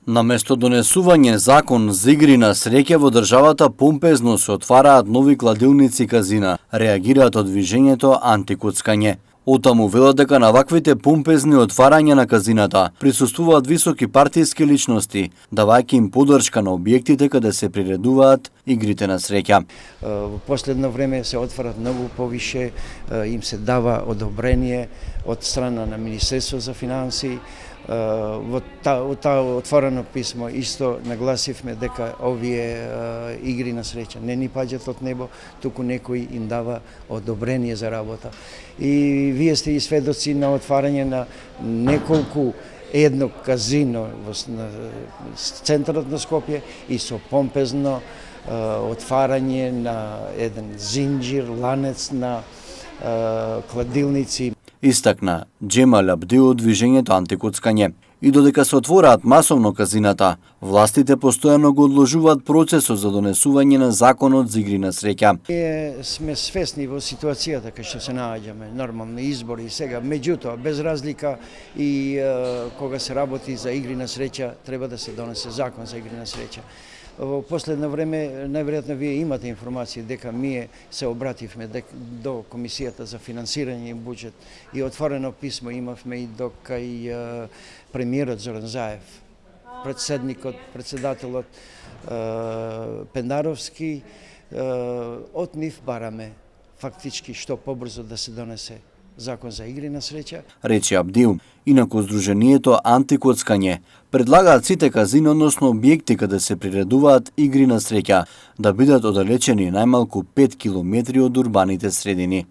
Наместо донесување закон за игри на среќа во државата, помпезно се отвараат нови кладилници и казина, реагираат од движењето Антикоцкање. Отаму велат дека на ваквите помпезни отварања на казината присуствуваат високи партиски личности, давајќи им поддршка на објектите каде се приредуваат игрите на среќа. Во последно време се отварат многу повише, им се дава одобрение од страна на Министерство за финансии. Во таа отворено писмо исто нагласивме дека овие игри на среќа не ни паѓаат од небо, туку некој им дава одобрение за работа. И вие сте и сведоци на отварање на неколку едно казино во центарот на Скопје и со помпезно отварање на еден зинџир, ланец на кладилници. Истакна Џемал Абди од движењето Антикоцкање. И додека се отвораат масовно казината, властите постојано го одложуваат процесот за донесување на законот за игри на среќа. Ние сме свесни во ситуацијата кај што се наоѓаме, нормални избори сега, меѓутоа без разлика и кога се работи за игри на среќа треба да се донесе закон за игри на среќа. Во последно време, најверојатно вие имате информација дека ние се обративме до Комисијата за финансирање и буџет и отворено писмо имавме и до кај премиерот Зоран Заев, председателот Пендаровски, од нив бараме фактички што побрзо да се донесе закон за игри на среќа. Рече Абдил. Инаку Сдруженијето Антикоцкање предлагаат сите казини, односно објекти каде се приредуваат игри на среќа, да бидат оддалечени најмалку 5 километри од урбаните средини.